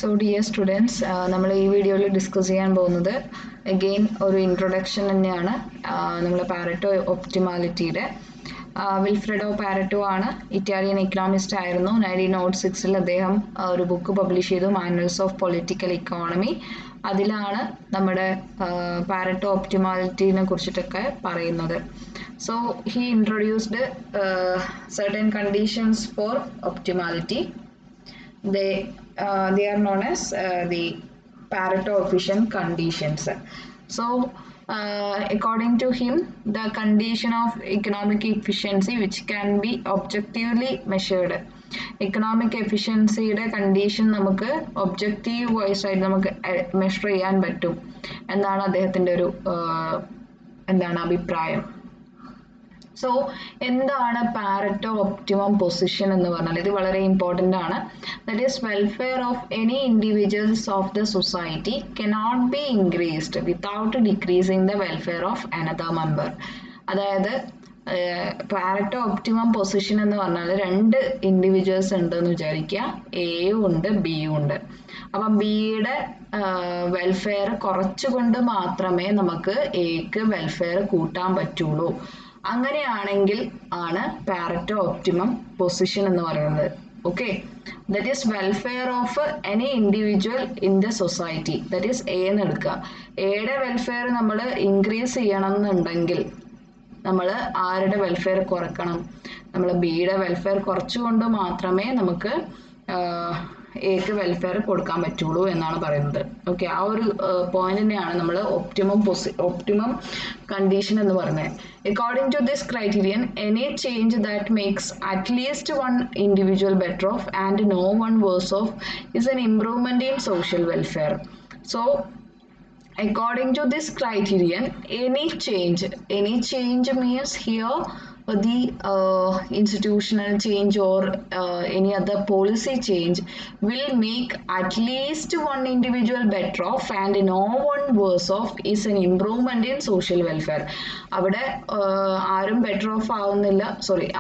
So dear students, നമ്മൾ ഈ വീഡിയോയിൽ ഡിസ്കസ് ചെയ്യാൻ പോകുന്നത് അഗെയിൻ ഒരു ഇൻട്രൊഡക്ഷൻ തന്നെയാണ് നമ്മൾ പാരറ്റോ ഒപ്റ്റിമാലിറ്റിയുടെ. വിൽഫ്രെഡോ പാരറ്റോ ആണ്, ഇറ്റാലിയൻ എക്കണോമിസ്റ്റ് ആയിരുന്നു. 1906 അദ്ദേഹം ഒരു ബുക്ക് പബ്ലിഷ് ചെയ്തു, മാനുവൽസ് ഓഫ് പൊളിറ്റിക്കൽ ഇക്കോണമി. അതിലാണ് നമ്മുടെ പാരറ്റോ ഒപ്റ്റിമാലിറ്റിനെ കുറിച്ചിട്ടൊക്കെ പറയുന്നത്. So he introduced certain conditions for optimality. They are known as the Pareto efficient conditions. So according to him, the condition of economic efficiency which can be objectively measured, economic efficiency യുടെ condition നമുക്ക് objective vice ആയിട്ട് നമുക്ക് measure ചെയ്യാൻ പറ്റും എന്നാണ് അദ്ദേഹത്തിന്റെ ഒരു അഭിപ്രായം. സോ എന്താണ് പാരറ്റോ ഒപ്റ്റിമം പൊസിഷൻ എന്ന് പറഞ്ഞാൽ? ഇത് വളരെ ഇമ്പോർട്ടൻ്റ് ആണ്. That is welfare of any individuals of the society cannot be increased without decreasing the welfare of another member. അതായത് പാരറ്റോ ഒപ്റ്റിമം പൊസിഷൻ എന്ന് പറഞ്ഞാൽ രണ്ട് ഇൻഡിവിജ്വൽസ് ഉണ്ട് എന്ന് വിചാരിക്കുക, എയും ഉണ്ട് ബിയും ഉണ്ട്. അപ്പം ബിയുടെ വെൽഫെയർ കുറച്ചുകൊണ്ട് മാത്രമേ നമുക്ക് എക്ക് വെൽഫെയർ കൂട്ടാൻ പറ്റുള്ളൂ. അങ്ങനെയാണെങ്കിൽ ആണ് പാരറ്റോ ഒപ്റ്റിമം പൊസിഷൻ എന്ന് പറയുന്നത്. Okay, that is welfare of any individual in the society. That is A എന്ന് എടുക്കുക. എയുടെ വെൽഫെയർ നമ്മൾ ഇൻക്രീസ് ചെയ്യണം എന്നുണ്ടെങ്കിൽ നമ്മൾ ആരുടെ വെൽഫെയർ കുറക്കണം? നമ്മൾ ബിയുടെ വെൽഫെയർ കുറച്ചുകൊണ്ട് മാത്രമേ നമുക്ക് എക്ക് വെൽഫെയർ കൊടുക്കാൻ പറ്റുള്ളൂ എന്നാണ് പറയുന്നത്. ഓക്കെ, ആ ഒരു പോയിന്റ് തന്നെയാണ് നമ്മൾ ഒപ്റ്റിമം കണ്ടീഷൻ എന്ന് പറയുന്നത്. According to this criterion, any change that makes at least one individual better off and no one worse off is an improvement in social welfare. So according to this criterion, any change means here the institutional change or any other policy change will make at least one individual better off and no one worse off is an improvement in social welfare. അവിടെ ആരും better off ആവുന്നില്ല,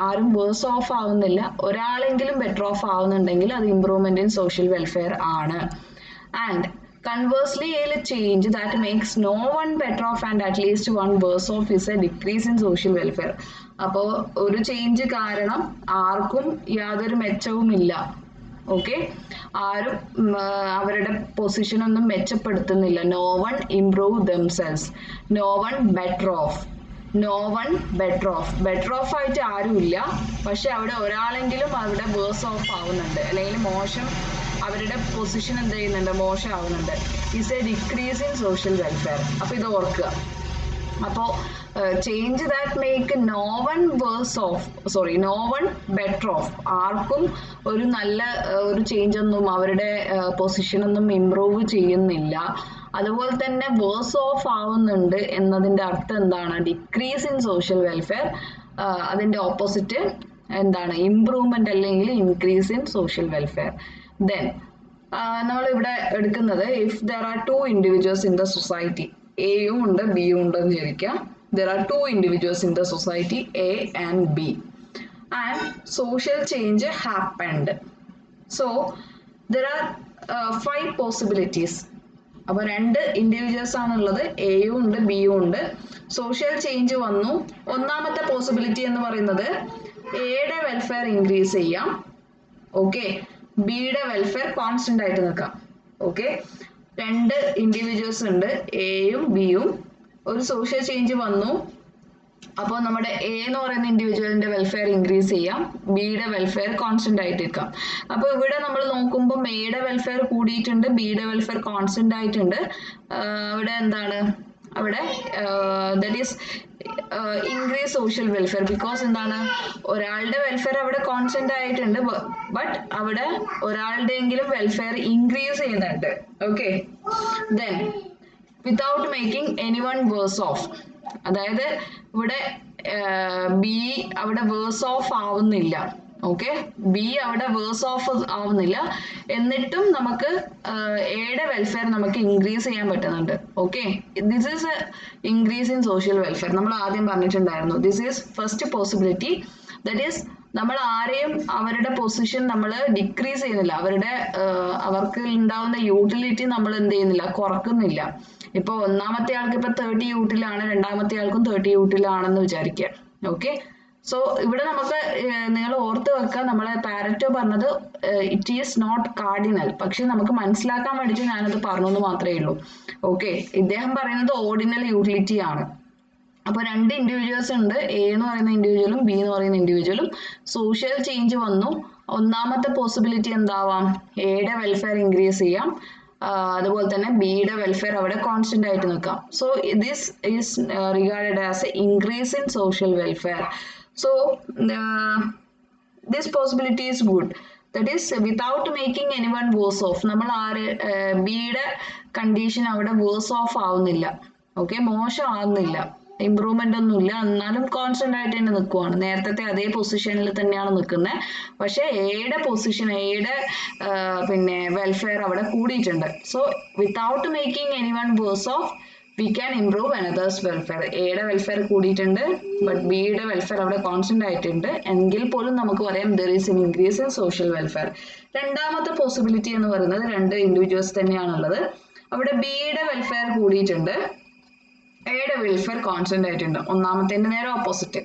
ആരും verse off ആവുന്നില്ല, ഒരാളെങ്കിലും better off ആവുന്നുണ്ടെങ്കിൽ അത് improvement in social welfare ആണ്. And conversely, a change that makes no one better off and at least one worse off is a decrease in social welfare. അപ്പോൾ ഒരു change കാരണം ആർക്കും യാതൊരു മെച്ചവുമില്ല. Okay, ആരും അവരുടെ പൊസിഷൻ ഒന്നും മെച്ചപ്പെടുത്തുന്നില്ല. No one improve themselves, no one better off, better off ആയിട്ട് ആരുമില്ല. പക്ഷെ അവിടെ ഒരാളെങ്കിലും അവിടെ വേഴ്സ് ഓഫ് ആവുന്നുണ്ട്, അല്ലെങ്കിൽ മോശം അവരുടെ പൊസിഷൻ എന്ത് ചെയ്യുന്നുണ്ട്, മോശമാവുന്നുണ്ട്. Is a decrease in social welfare. അപ്പോൾ ഇത് ഓർക്കുക. അപ്പോൾ change that make no one better off, ആർക്കും ഒരു നല്ല ഒരു ചേഞ്ച് ഒന്നും അവരുടെ പൊസിഷനൊന്നും ഇംപ്രൂവ് ചെയ്യുന്നില്ല. അതുപോലെ തന്നെ വേഴ്സ് ഓഫ് ആവുന്നുണ്ട് എന്നതിൻ്റെ അർത്ഥം എന്താണ്? Decrease in social welfare. അതിൻ്റെ ഓപ്പോസിറ്റ് എന്താണ്? ഇംപ്രൂവ്മെന്റ് അല്ലെങ്കിൽ increase in social welfare. Then നമ്മൾ ഇവിടെ എടുക്കുന്നത്, if there are two individuals in the society, എയും ഉണ്ട് ബിയും ഉണ്ട് എന്ന് വിചാരിക്കുക. There are two individuals in the society, A and B, and social change happened. So there are 5 possibilities. അപ്പോൾ രണ്ട് ഇൻഡിവിജ്വൽസ് ആണുള്ളത്, എയും ഉണ്ട് ബിയും ഉണ്ട്. സോഷ്യൽ ചേഞ്ച് വന്നു. ഒന്നാമത്തെ പോസിബിലിറ്റി എന്ന് പറയുന്നത് എയുടെ വെൽഫെയർ ഇൻക്രീസ് ചെയ്യാം. ഓക്കെ, ബിയുടെ വെൽഫെയർ കോൺസ്റ്റന്റ് ആയിട്ട് നിൽക്കാം. ഓക്കെ, രണ്ട് ഇൻഡിവിജ്വൽസ് ഉണ്ട്, എയും ബിയും. ഒരു സോഷ്യൽ ചേഞ്ച് വന്നു. അപ്പോൾ നമ്മുടെ എ എന്ന് പറയുന്ന ഇൻഡിവിജ്വലിന്റെ വെൽഫെയർ ഇൻക്രീസ് ചെയ്യാം, ബിയുടെ വെൽഫെയർ കോൺസ്റ്റന്റ് ആയിട്ട് നിൽക്കാം. അപ്പോൾ ഇവിടെ നമ്മൾ നോക്കുമ്പോൾ എയുടെ വെൽഫെയർ കൂടിയിട്ടുണ്ട്, ബിയുടെ വെൽഫെയർ കോൺസ്റ്റന്റ് ആയിട്ടുണ്ട്. അവിടെ എന്താണ്? അവിടെ that is increase social welfare. Because എന്താണ്? ഒരാളുടെ വെൽഫെയർ അവിടെ കോൺസ്റ്റന്റ് ആയിട്ടുണ്ട്, ബട്ട് അവിടെ ഒരാളുടെയെങ്കിലും വെൽഫെയർ ഇൻക്രീസ് ചെയ്യുന്നുണ്ട്. Okay, then without making any one worse off, അതായത് ഇവിടെ ബി അവിടെ വേഴ്സ് ഓഫ് ആവുന്നില്ല. ഓക്കെ, ബി അവിടെ വേഴ്സ് ഓഫ് ആവുന്നില്ല, എന്നിട്ടും നമുക്ക് എയുടെ വെൽഫെയർ നമുക്ക് ഇൻക്രീസ് ചെയ്യാൻ പറ്റുന്നുണ്ട്. Okay, this is a increase in social welfare. നമ്മൾ ആദ്യം പറഞ്ഞിട്ടുണ്ടായിരുന്നു, this is first possibility. That is നമ്മൾ ആരെയും അവരുടെ പൊസിഷൻ നമ്മൾ ഡിക്രീസ് ചെയ്യുന്നില്ല, അവർക്ക് ഉണ്ടാവുന്ന യൂട്ടിലിറ്റി നമ്മൾ എന്ത് ചെയ്യുന്നില്ല, കുറക്കുന്നില്ല. ഇപ്പൊ ഒന്നാമത്തെ ആൾക്ക് ഇപ്പൊ 30 യൂട്ടിലാണ്, രണ്ടാമത്തെ ആൾക്കും 30 യൂട്ടിലാണെന്ന് വിചാരിക്കുക. ഓക്കെ, സോ ഇവിടെ നമുക്ക് നിങ്ങൾ ഓർത്ത് വെക്കുക, നമ്മളെ പാരറ്റോ പറഞ്ഞത് ഇറ്റ് ഈസ് നോട്ട് കാർഡിനൽ, പക്ഷെ നമുക്ക് മനസ്സിലാക്കാൻ വേണ്ടിയിട്ട് ഞാനത് പറഞ്ഞെന്ന് മാത്രമേ ഉള്ളൂ. ഓക്കെ, ഇദ്ദേഹം പറയുന്നത് ഓർഡിനൽ യൂട്ടിലിറ്റി ആണ്. അപ്പൊ രണ്ട് ഇൻഡിവിജ്വൽസ് ഉണ്ട്, എ എന്ന് പറയുന്ന ഇൻഡിവിജ്വലും ബി എന്ന് പറയുന്ന ഇൻഡിവിജ്വലും. സോഷ്യൽ ചേഞ്ച് വന്നു. ഒന്നാമത്തെ പോസിബിലിറ്റി എന്താവാം, എയുടെ വെൽഫെയർ ഇൻക്രീസ് ചെയ്യാം, അതുപോലെ തന്നെ ബിയുടെ വെൽഫെയർ അവിടെ കോൺസ്റ്റന്റ് ആയിട്ട് നിൽക്കാം. So this is regarded as increase in social welfare. So this possibility is good, that is without making anyone worse off. നമ്മൾ ബിയുടെ കണ്ടീഷൻ അവിടെ വേഴ്സ് ഓഫ് ആവുന്നില്ല, ഓക്കെ, മോശം ആവുന്നില്ല, ഇംപ്രൂവ്മെന്റ് ഒന്നുമില്ല, എന്നാലും കോൺസ്റ്റന്റ് ആയിട്ട് തന്നെ നിൽക്കുവാണ്, നേരത്തെ അതേ പൊസിഷനിൽ തന്നെയാണ് നിൽക്കുന്നത്. പക്ഷെ എയുടെ പൊസിഷൻ, എയുടെ പിന്നെ വെൽഫെയർ അവിടെ കൂടിയിട്ടുണ്ട്. So without making anyone worse off we can improve another's welfare. എയുടെ വെൽഫെയർ കൂടിയിട്ടുണ്ട്, ബട്ട് ബിയുടെ വെൽഫെയർ അവിടെ കോൺസ്റ്റന്റ് ആയിട്ടുണ്ട്, എങ്കിൽ പോലും നമുക്ക് പറയാം there is an increase in social welfare. രണ്ടാമത്തെ പോസിബിലിറ്റി എന്ന് പറയുന്നത് രണ്ട് ഇൻഡിവിജ്വൽസ് തന്നെയാണുള്ളത്. അവിടെ ബിയുടെ വെൽഫെയർ കൂടിയിട്ടുണ്ട്, എയുടെ വെൽഫെയർ കോൺസ്റ്റന്റ് ആയിട്ടുണ്ട്. ഒന്നാമത്തെ നേരെ ഓപ്പോസിറ്റ്,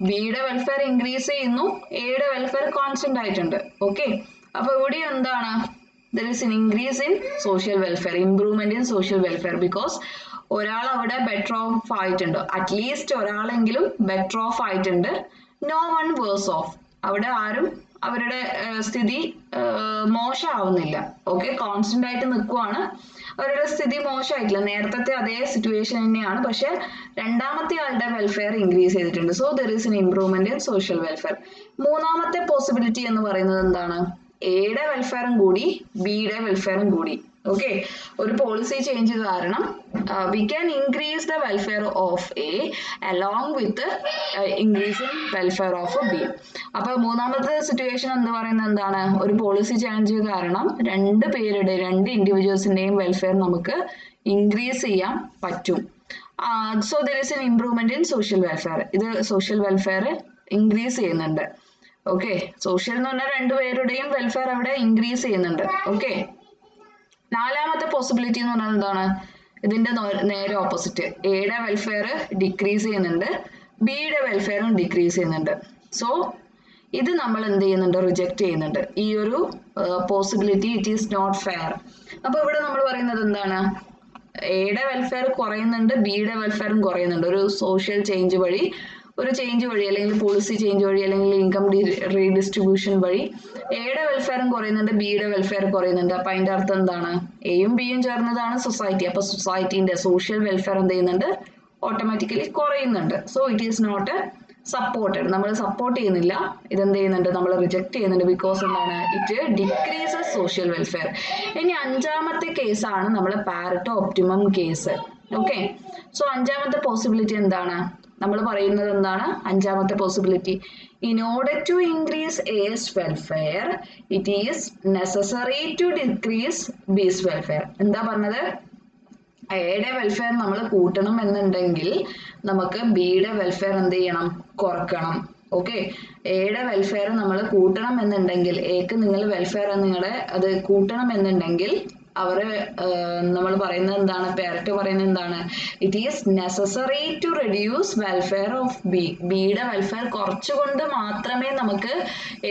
ബിയുടെ വെൽഫെയർ ഇൻക്രീസ് ചെയ്യുന്നു, എയുടെ വെൽഫെയർ കോൺസ്റ്റന്റ് ആയിട്ടുണ്ട്. ഓക്കെ, അപ്പൊ ഇവിടെ എന്താണ്, there is an increase in social welfare, improvement in social welfare, because ഒരാൾ അവിടെ ബെറ്റർ ഓഫ് ആയിട്ടുണ്ട്, അറ്റ്ലീസ്റ്റ് ഒരാളെങ്കിലും ബെറ്റർ ഓഫ് ആയിട്ടുണ്ട്. നോ വൺ വേഴ്സ് ഓഫ്, അവിടെ ആരും അവരുടെ സ്ഥിതി മോശമാവുന്നില്ല. ഓക്കെ, കോൺസ്റ്റന്റ് ആയിട്ട് നിൽക്കുവാണ്, അവരുടെ സ്ഥിതി മോശമായിട്ടില്ല, നേരത്തെ അതേ സിറ്റുവേഷൻ തന്നെയാണ്, പക്ഷെ രണ്ടാമത്തെ ആളുടെ വെൽഫെയർ ഇൻക്രീസ് ചെയ്തിട്ടുണ്ട്. So there is N improvement in social welfare. മൂന്നാമത്തെ പോസിബിലിറ്റി എന്ന് പറയുന്നത് എന്താണ്, എയുടെ വെൽഫെയറും കൂടി ബിയുടെ വെൽഫെയറും കൂടി. ഓക്കെ, ഒരു പോളിസി ചേഞ്ച് കാരണം we can increase the welfare of A along with increase in welfare of B. അപ്പൊ മൂന്നാമത്തെ സിറ്റുവേഷൻ എന്ന് പറയുന്നത് എന്താണ്, ഒരു പോളിസി ചേഞ്ച് കാരണം രണ്ട് ഇൻഡിവിജ്വൽസിന്റെയും വെൽഫെയർ നമുക്ക് ഇൻക്രീസ് ചെയ്യാൻ പറ്റും. So there is N improvement in social welfare. ഇത് സോഷ്യൽ വെൽഫെയർ ഇൻക്രീസ് ചെയ്യുന്നുണ്ട്. ഓക്കെ, സോഷ്യൽ എന്ന് പറഞ്ഞാൽ രണ്ടുപേരുടെയും വെൽഫെയർ അവിടെ ഇൻക്രീസ് ചെയ്യുന്നുണ്ട്. ഓക്കെ, നാലാമത്തെ പോസിബിലിറ്റി എന്ന് പറഞ്ഞാൽ എന്താണ്, ഇതിന്റെ നേരെ ഓപ്പോസിറ്റ്, എയുടെ വെൽഫെയർ ഡിക്രീസ് ചെയ്യുന്നുണ്ട്, ബിയുടെ വെൽഫെയറും ഡിക്രീസ് ചെയ്യുന്നുണ്ട്. സോ ഇത് നമ്മൾ എന്ത് ചെയ്യുന്നുണ്ട്, റിജക്ട് ചെയ്യുന്നുണ്ട്. ഈ ഒരു possibility it is not fair. അപ്പൊ ഇവിടെ നമ്മൾ പറയുന്നത് എന്താണ്, എയുടെ വെൽഫെയർ കുറയുന്നുണ്ട്, ബിയുടെ വെൽഫെയറും കുറയുന്നുണ്ട്. ഒരു സോഷ്യൽ ചേഞ്ച് വഴി, ഒരു ചേഞ്ച് വഴി, അല്ലെങ്കിൽ പോളിസി ചേഞ്ച് വഴി, അല്ലെങ്കിൽ ഇൻകം റീഡിസ്ട്രിബ്യൂഷൻ വഴി എയുടെ വെൽഫെയറും കുറയുന്നുണ്ട്, ബിയുടെ വെൽഫെയർ കുറയുന്നുണ്ട്. അപ്പൊ അതിന്റെ അർത്ഥം എന്താണ്, എയും ബിയും ചേർന്നതാണ് സൊസൈറ്റി. അപ്പൊ സൊസൈറ്റിന്റെ സോഷ്യൽ വെൽഫെയർ എന്ത് ചെയ്യുന്നുണ്ട്, ഓട്ടോമാറ്റിക്കലി കുറയുന്നുണ്ട്. So it is not supported, നമ്മൾ സപ്പോർട്ട് ചെയ്യുന്നില്ല, ഇതെന്ത് ചെയ്യുന്നുണ്ട്, നമ്മൾ റിജക്ട് ചെയ്യുന്നുണ്ട്. ബിക്കോസ് എന്താണ്, ഇറ്റ് ഡിക്രീസസ് സോഷ്യൽ വെൽഫെയർ. ഇനി അഞ്ചാമത്തെ കേസാണ് നമ്മൾ Pareto optimum case. Okay, so അഞ്ചാമത്തെ പോസിബിലിറ്റി എന്താണ്, നമ്മൾ പറയുന്നത് എന്താണ്, അഞ്ചാമത്തെ possibility, in order to increase A's welfare it is necessary to decrease B's welfare. എന്താ പറഞ്ഞത്, എയുടെ വെൽഫെയർ നമ്മൾ കൂട്ടണം എന്നുണ്ടെങ്കിൽ നമുക്ക് ബിയുടെ വെൽഫെയർ എന്ത് ചെയ്യണം, കുറക്കണം. ഓക്കെ, എയുടെ വെൽഫെയർ നമ്മൾ കൂട്ടണം എന്നുണ്ടെങ്കിൽ, എക്ക് നിങ്ങൾ വെൽഫെയർ അത് കൂട്ടണം എന്നുണ്ടെങ്കിൽ നമ്മൾ പറയുന്നത് എന്താണ്, പാരറ്റോ പറയുന്നത് എന്താണ്, it is necessary to reduce welfare of B. ബിയുടെ വെൽഫെയർ കുറച്ചുകൊണ്ട് മാത്രമേ നമുക്ക്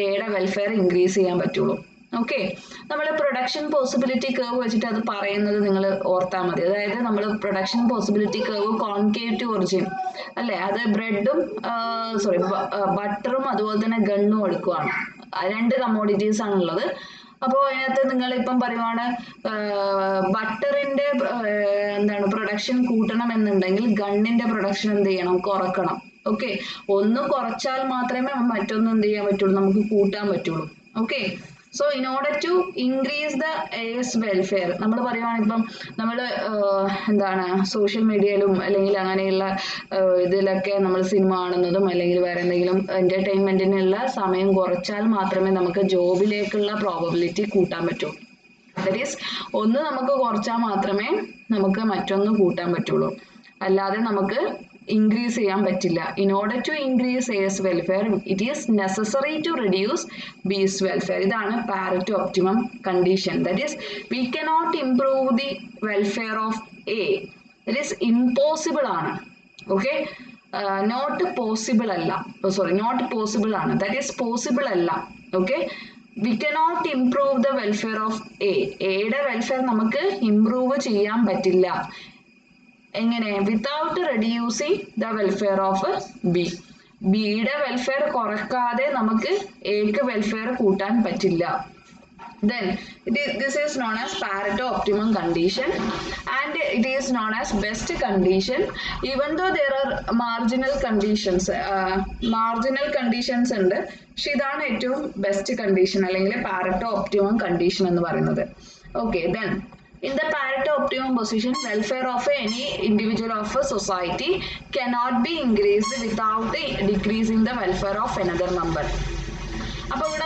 എയുടെ വെൽഫെയർ ഇൻക്രീസ് ചെയ്യാൻ പറ്റുള്ളൂ. ഓക്കെ, നമ്മൾ പ്രൊഡക്ഷൻ പോസിബിലിറ്റി കർവ് വെച്ചിട്ട് അത് പറയുന്നത് നിങ്ങൾ ഓർത്താൽ മതി. അതായത് നമ്മൾ production possibility curve concave to origin അല്ലേ, അത് ബ്രെഡും ബട്ടറും അതുപോലെ തന്നെ ഗണ്ണും എടുക്കുവാണ്, രണ്ട് കമ്മോഡിറ്റീസ് ആണുള്ളത്. അപ്പോൾ അതിനകത്ത് നിങ്ങൾ ഇപ്പം പറയുവാണ് ബട്ടറിന്റെ പ്രൊഡക്ഷൻ കൂട്ടണം എന്നുണ്ടെങ്കിൽ ഗണ്ണിന്റെ പ്രൊഡക്ഷൻ എന്ത് ചെയ്യണം, കുറക്കണം. ഓക്കെ, ഒന്ന് കുറച്ചാൽ മാത്രമേ മറ്റൊന്ന് എന്ത് ചെയ്യാൻ പറ്റുള്ളൂ, നമുക്ക് കൂട്ടാൻ പറ്റുള്ളൂ. Okay, so in order to increase the A's welfare, നമ്മൾ പറയുവാണ് ഇപ്പം നമ്മൾ സോഷ്യൽ മീഡിയയിലും അല്ലെങ്കിൽ അങ്ങനെയുള്ള ഇതിലൊക്കെ നമ്മൾ സിനിമ കാണുന്നതും അല്ലെങ്കിൽ വേറെ എന്തെങ്കിലും എന്റർടൈൻമെന്റിനുള്ള സമയം കുറച്ചാൽ മാത്രമേ നമുക്ക് ജോബിലേക്കുള്ള പ്രോബബിലിറ്റി കൂട്ടാൻ പറ്റൂ. ദാറ്റ് ഈസ്, ഒന്ന് നമുക്ക് കുറച്ചാൽ മാത്രമേ നമുക്ക് മറ്റൊന്ന് കൂട്ടാൻ പറ്റുള്ളൂ. അല്ലാതെ നമുക്ക് ഇൻക്രീസ് ചെയ്യാൻ പറ്റില്ല. In order to increase A's welfare it is necessary to reduce B's welfare. ഇതാണ് Pareto optimum condition. That is we cannot improve the welfare of A. That is impossible ആണ്. ഓക്കെ, നോട്ട് പോസിബിൾ അല്ല, sorry not possible ആണ്, that is possible അല്ല. Okay, we cannot improve the welfare of A. എയുടെ welfare നമുക്ക് improve ചെയ്യാൻ പറ്റില്ല. എങ്ങനെ? Without reducing the welfare of B. ബിയുടെ വെൽഫെയർ കുറക്കാതെ നമുക്ക് എക്ക് വെൽഫെയർ കൂട്ടാൻ പറ്റില്ല. Then this is known as Pareto optimum condition, and it is known as best condition. Even though there are marginal conditions ഉണ്ട്, പക്ഷെ ഇതാണ് ഏറ്റവും ബെസ്റ്റ് കണ്ടീഷൻ അല്ലെങ്കിൽ പാരറ്റോ ഒപ്റ്റിമം കണ്ടീഷൻ എന്ന് പറയുന്നത്. Okay, then in the Pareto optimum position, welfare of any individual of a society cannot be increased without decreasing the welfare of another member. അപ്പോൾ ഇവിടെ